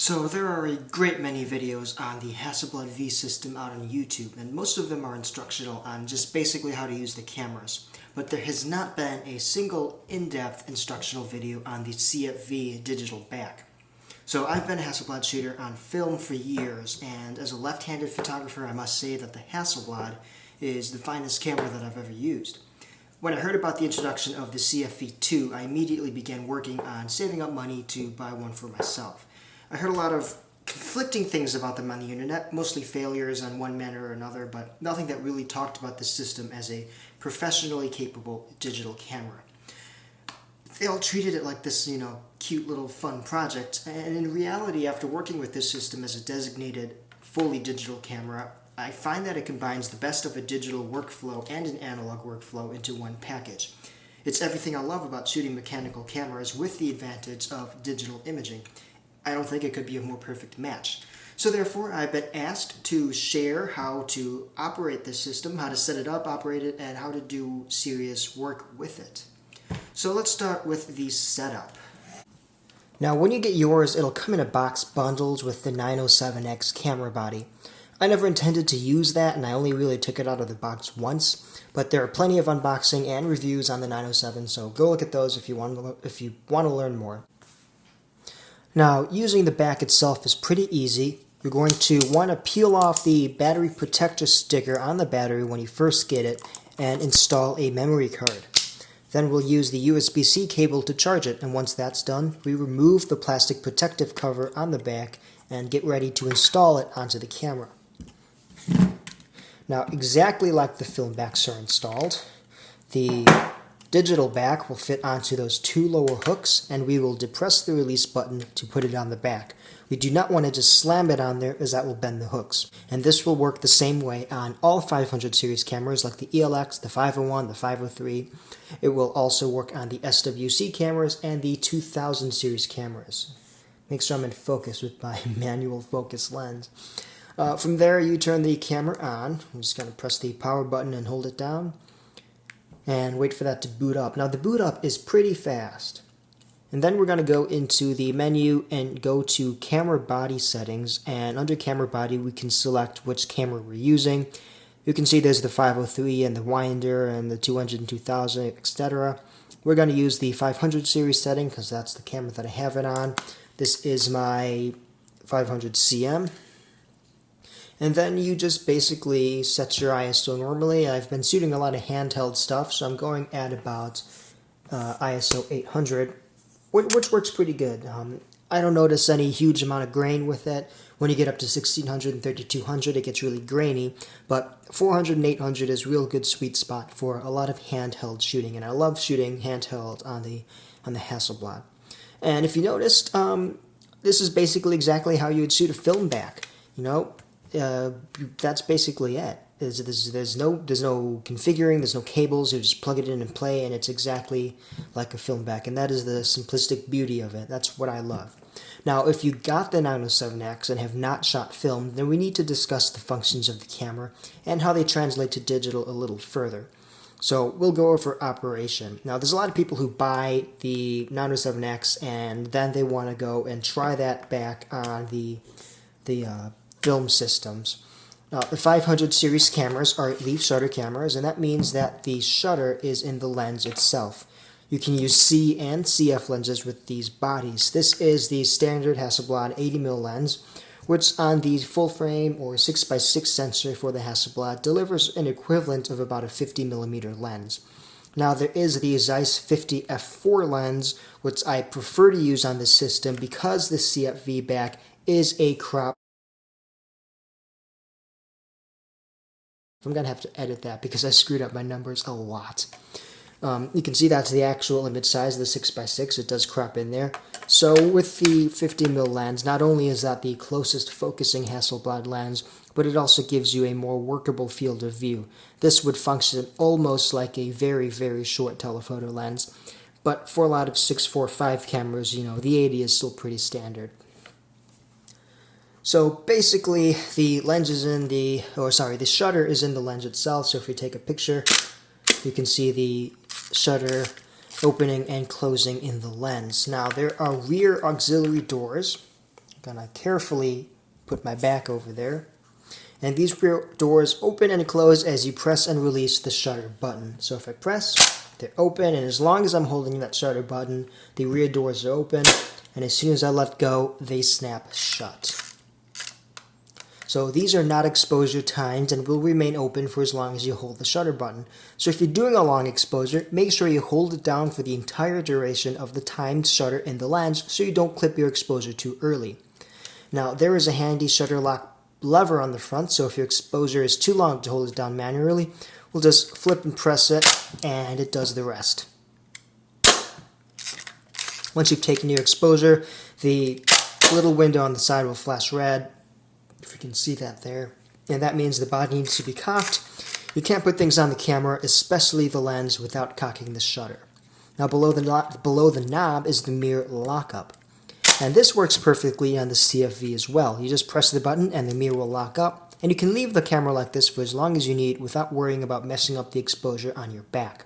So there are a great many videos on the Hasselblad V system out on YouTube, and most of them are instructional on just basically how to use the cameras. But there has not been a single in-depth instructional video on the CFV digital back. So I've been a Hasselblad shooter on film for years, and as a left-handed photographer I must say that the Hasselblad is the finest camera that I've ever used. When I heard about the introduction of the CFV II, I immediately began working on saving up money to buy one for myself. I heard a lot of conflicting things about them on the internet, mostly failures on one manner or another, but nothing that really talked about the system as a professionally capable digital camera. They all treated it like this, cute little fun project, and in reality, after working with this system as a designated fully digital camera, I find that it combines the best of a digital workflow and an analog workflow into one package. It's everything I love about shooting mechanical cameras with the advantage of digital imaging. I don't think it could be a more perfect match. So therefore, I've been asked to share how to operate this system, how to set it up, operate it, and how to do serious work with it. So let's start with the setup. Now when you get yours, it'll come in a box bundled with the 907X camera body. I never intended to use that, and I only really took it out of the box once, but there are plenty of unboxing and reviews on the 907, so go look at those if you want to learn more. Now, using the back itself is pretty easy. You're going to want to peel off the battery protector sticker on the battery when you first get it and install a memory card. Then we'll use the USB-C cable to charge it, and once that's done, we remove the plastic protective cover on the back and get ready to install it onto the camera. Now, exactly like the film backs are installed, the digital back will fit onto those two lower hooks, and we will depress the release button to put it on the back. We do not want to just slam it on there, as that will bend the hooks. And this will work the same way on all 500 series cameras like the ELX, the 501, the 503. It will also work on the SWC cameras and the 2000 series cameras. Make sure I'm in focus with my manual focus lens. From there, you turn the camera on. I'm just going to press the power button and hold it down and wait for that to boot up. Now the boot up is pretty fast. And then we're going to go into the menu and go to camera body settings, and under camera body we can select which camera we're using. You can see there's the 503 and the Winder and the 200 and 2000, etc. We're going to use the 500 series setting because that's the camera that I have it on. This is my 500 CM. And then you just basically set your ISO normally. I've been shooting a lot of handheld stuff, so I'm going at about ISO 800, which works pretty good. I don't notice any huge amount of grain with it. When you get up to 1600 and 3200, it gets really grainy, but 400 and 800 is a real good sweet spot for a lot of handheld shooting, and I love shooting handheld on the Hasselblad. And if you noticed, this is basically exactly how you would shoot a film back. That's basically it. There's no configuring, there's no cables, you just plug it in and play, and it's exactly like a film back, and that is the simplistic beauty of it. That's what I love. Now, if you got the 907X and have not shot film, then we need to discuss the functions of the camera and how they translate to digital a little further. So we'll go over operation. Now, there's a lot of people who buy the 907X and then they want to go and try that back on the film systems. Now, the 500 series cameras are leaf shutter cameras, and that means that the shutter is in the lens itself. You can use C and CF lenses with these bodies. This is the standard Hasselblad 80mm lens, which on the full frame or 6x6 sensor for the Hasselblad delivers an equivalent of about a 50mm lens. Now, there is the Zeiss 50 f4 lens, which I prefer to use on this system because the CFV back is a crop. I'm going to have to edit that because I screwed up my numbers a lot. You can see that's the actual image size, the 6x6. It does crop in there. So with the 50mm lens, not only is that the closest focusing Hasselblad lens, but it also gives you a more workable field of view. This would function almost like a very, very short telephoto lens. But for a lot of 645 cameras, the 80 is still pretty standard. So basically, the shutter is in the lens itself. So if you take a picture, you can see the shutter opening and closing in the lens. Now, there are rear auxiliary doors I'm gonna carefully put my back over there. And these rear doors open and close as you press and release the shutter button. So if I press, they're open, and as long as I'm holding that shutter button, the rear doors are open, and as soon as I let go, they snap shut. So these are not exposure timed and will remain open for as long as you hold the shutter button. So if you're doing a long exposure, make sure you hold it down for the entire duration of the timed shutter in the lens so you don't clip your exposure too early. Now there is a handy shutter lock lever on the front, so if your exposure is too long to hold it down manually, we'll just flip and press it and it does the rest. Once you've taken your exposure, the little window on the side will flash red, if you can see that there, and that means the body needs to be cocked. You can't put things on the camera, especially the lens, without cocking the shutter. Now below the knob is the mirror lockup. And this works perfectly on the CFV as well. You just press the button and the mirror will lock up, and you can leave the camera like this for as long as you need without worrying about messing up the exposure on your back.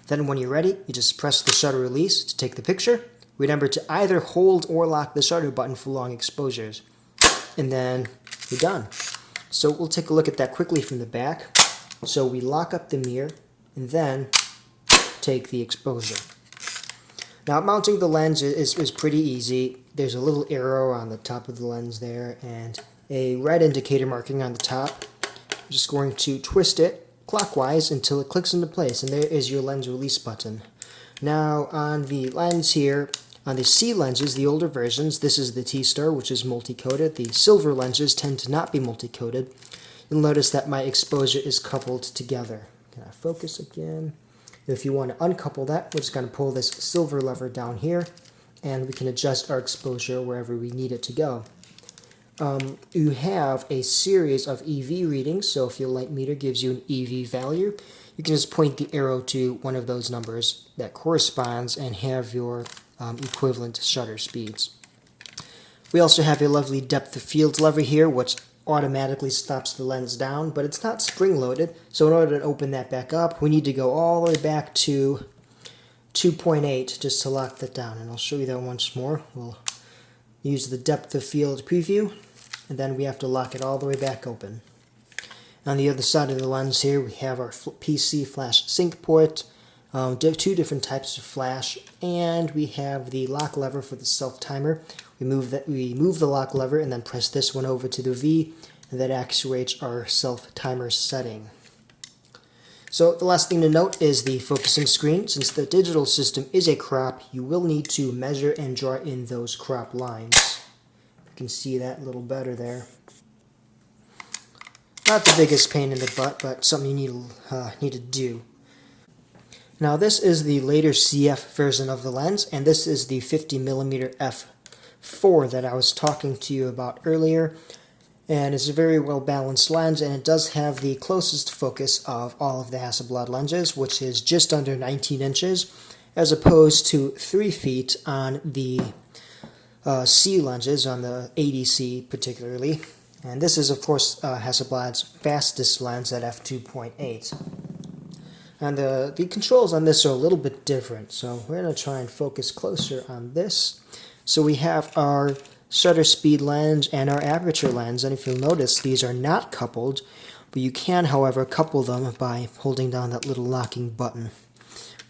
Then when you're ready, you just press the shutter release to take the picture. Remember to either hold or lock the shutter button for long exposures. And then you're done. So we'll take a look at that quickly from the back. So we lock up the mirror and then take the exposure. Now mounting the lens is pretty easy. There's a little arrow on the top of the lens there and a red indicator marking on the top. I'm just going to twist it clockwise until it clicks into place, and there is your lens release button. Now on the lens here, on the C lenses, the older versions, this is the T-Star, which is multi-coated. The silver lenses tend to not be multi-coated. You'll notice that my exposure is coupled together. Can I focus again? If you want to uncouple that, we're just going to pull this silver lever down here, and we can adjust our exposure wherever we need it to go. You have a series of EV readings, so if your light meter gives you an EV value, you can just point the arrow to one of those numbers that corresponds and have your equivalent shutter speeds. We also have a lovely depth of field lever here, which automatically stops the lens down, but it's not spring-loaded, so in order to open that back up, we need to go all the way back to 2.8 just to lock that down, and I'll show you that once more. We'll use the depth of field preview, and then we have to lock it all the way back open. On the other side of the lens here, we have our PC flash sync port, two different types of flash, and we have the lock lever for the self-timer. We move the lock lever and then press this one over to the V, and that actuates our self-timer setting. So the last thing to note is the focusing screen. Since the digital system is a crop, you will need to measure and draw in those crop lines. You can see that a little better there. Not the biggest pain in the butt, but something you need to do. Now this is the later CF version of the lens, and this is the 50mm f4 that I was talking to you about earlier. And it's a very well balanced lens, and it does have the closest focus of all of the Hasselblad lenses, which is just under 19 inches, as opposed to 3 feet on the C lenses, on the 80C particularly. And this is, of course, Hasselblad's fastest lens at f2.8. And the controls on this are a little bit different, so we're going to try and focus closer on this. So we have our shutter speed lens and our aperture lens, and if you'll notice, these are not coupled, but you can, however, couple them by holding down that little locking button.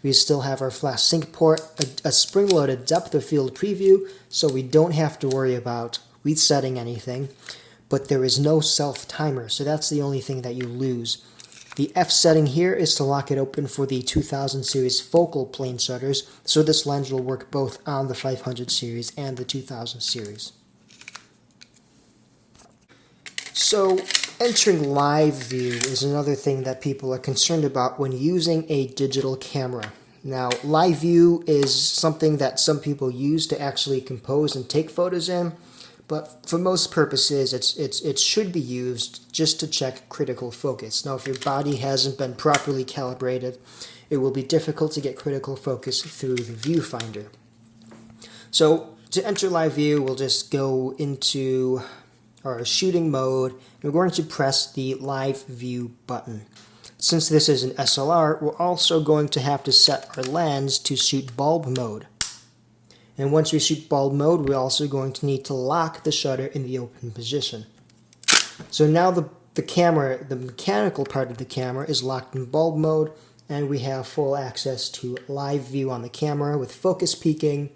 We still have our flash sync port, a spring-loaded depth of field preview, so we don't have to worry about resetting anything, but there is no self-timer, so that's the only thing that you lose. The F setting here is to lock it open for the 2000 series focal plane shutters, so this lens will work both on the 500 series and the 2000 series. So, entering live view is another thing that people are concerned about when using a digital camera. Now, live view is something that some people use to actually compose and take photos in, but for most purposes, it should be used just to check critical focus. Now, if your body hasn't been properly calibrated, it will be difficult to get critical focus through the viewfinder. So, to enter live view, we'll just go into our shooting mode, and we're going to press the live view button. Since this is an SLR, we're also going to have to set our lens to shoot bulb mode. And once we shoot bulb mode, we're also going to need to lock the shutter in the open position. So now the camera, the mechanical part of the camera is locked in bulb mode, and we have full access to live view on the camera with focus peaking,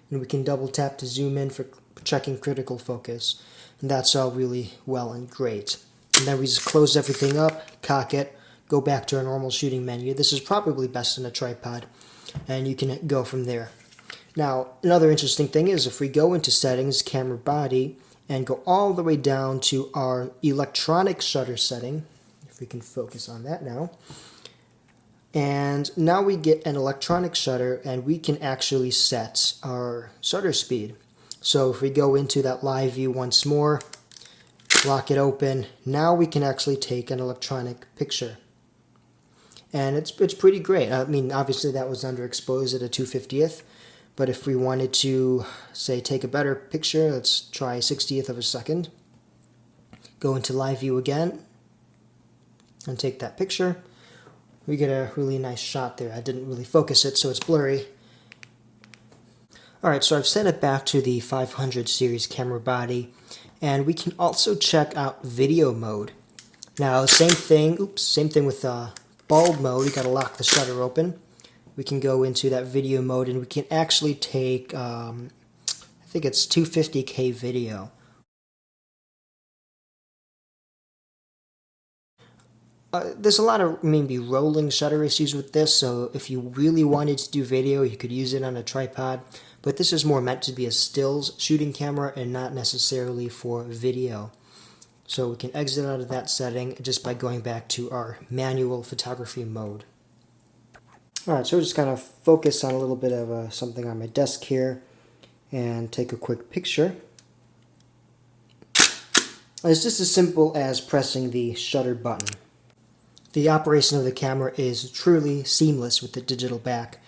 and we can double tap to zoom in for checking critical focus. And that's all really well and great. And then we just close everything up, cock it, go back to our normal shooting menu. This is probably best in a tripod, and you can go from there. Now, another interesting thing is if we go into settings, camera body, and go all the way down to our electronic shutter setting, if we can focus on that now, and now we get an electronic shutter, and we can actually set our shutter speed. So if we go into that live view once more, lock it open, now we can actually take an electronic picture. And it's pretty great. I mean, obviously that was underexposed at a 2/50th, but if we wanted to, say, take a better picture, let's try 1/60th of a second. Go into live view again and take that picture. We get a really nice shot there. I didn't really focus it, so it's blurry. Alright, so I've set it back to the 500 series camera body, and we can also check out video mode. Now, same thing with bulb mode. You gotta lock the shutter open. We can go into that video mode, and we can actually take, I think it's 250K video. There's a lot of maybe rolling shutter issues with this, so if you really wanted to do video, you could use it on a tripod, but this is more meant to be a stills shooting camera and not necessarily for video. So we can exit out of that setting just by going back to our manual photography mode. Alright, so we're just going to focus on a little bit of something on my desk here and take a quick picture. It's just as simple as pressing the shutter button. The operation of the camera is truly seamless with the digital back.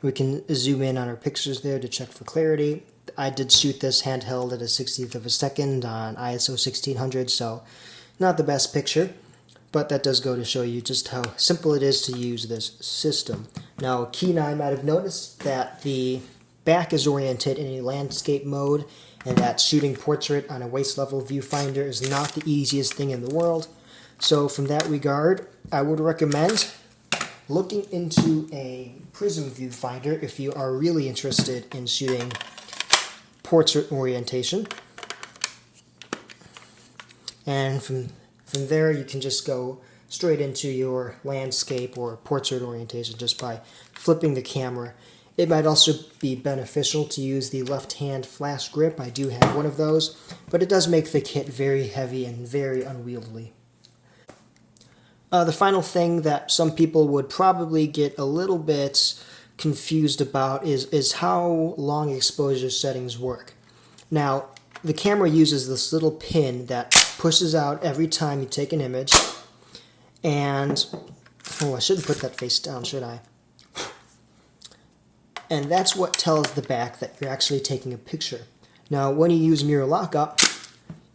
We can zoom in on our pictures there to check for clarity. I did shoot this handheld at a 60th of a second on ISO 1600, so not the best picture. But that does go to show you just how simple it is to use this system. Now, Kenai might have noticed that the back is oriented in a landscape mode, and that shooting portrait on a waist-level viewfinder is not the easiest thing in the world. So from that regard, I would recommend looking into a prism viewfinder if you are really interested in shooting portrait orientation. And from there, you can just go straight into your landscape or portrait orientation just by flipping the camera. It might also be beneficial to use the left-hand flash grip. I do have one of those, but it does make the kit very heavy and very unwieldy. The final thing that some people would probably get a little bit confused about is how long exposure settings work. Now, the camera uses this little pin that pushes out every time you take an image, and I shouldn't put that face down, should I? And that's what tells the back that you're actually taking a picture. Now, when you use mirror lockup,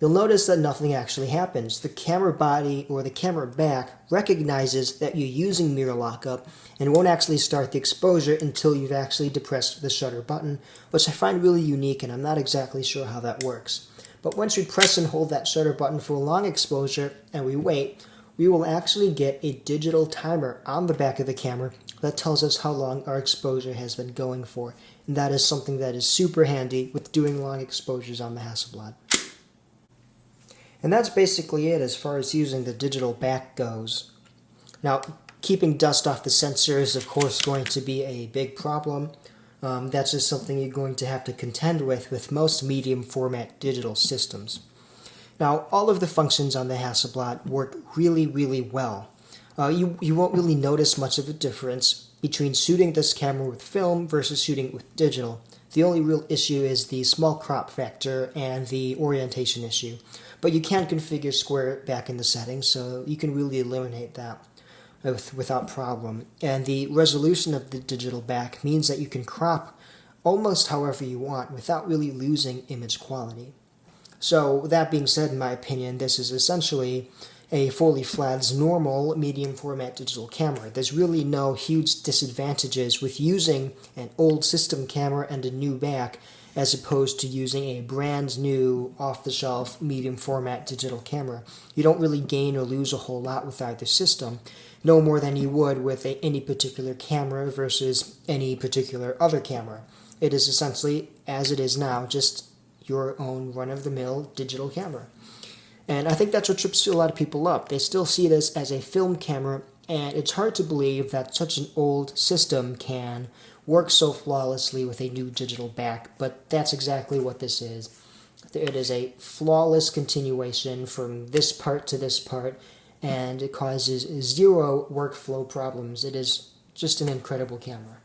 you'll notice that nothing actually happens. The camera body or the camera back recognizes that you're using mirror lockup and won't actually start the exposure until you've actually depressed the shutter button, which I find really unique, and I'm not exactly sure how that works. But once we press and hold that shutter button for a long exposure and we wait, we will actually get a digital timer on the back of the camera that tells us how long our exposure has been going for. And that is something that is super handy with doing long exposures on the Hasselblad. And that's basically it as far as using the digital back goes. Now, keeping dust off the sensor is of course going to be a big problem. That's just something you're going to have to contend with most medium format digital systems. Now, all of the functions on the Hasselblad work really, really well. You won't really notice much of a difference between shooting this camera with film versus shooting with digital. The only real issue is the small crop factor and the orientation issue. But you can configure square back in the settings, so you can really eliminate that without problem. And the resolution of the digital back means that you can crop almost however you want without really losing image quality. So that being said, in my opinion, this is essentially a fully flat normal medium format digital camera. There's really no huge disadvantages with using an old system camera and a new back as opposed to using a brand new off-the-shelf medium format digital camera. You don't really gain or lose a whole lot with either system, no more than you would with any particular camera versus any particular other camera. It is essentially, as it is now, just your own run-of-the-mill digital camera. And I think that's what trips a lot of people up. They still see this as a film camera, and it's hard to believe that such an old system can work so flawlessly with a new digital back, but that's exactly what this is. It is a flawless continuation from this part to this part, and it causes zero workflow problems. It is just an incredible camera.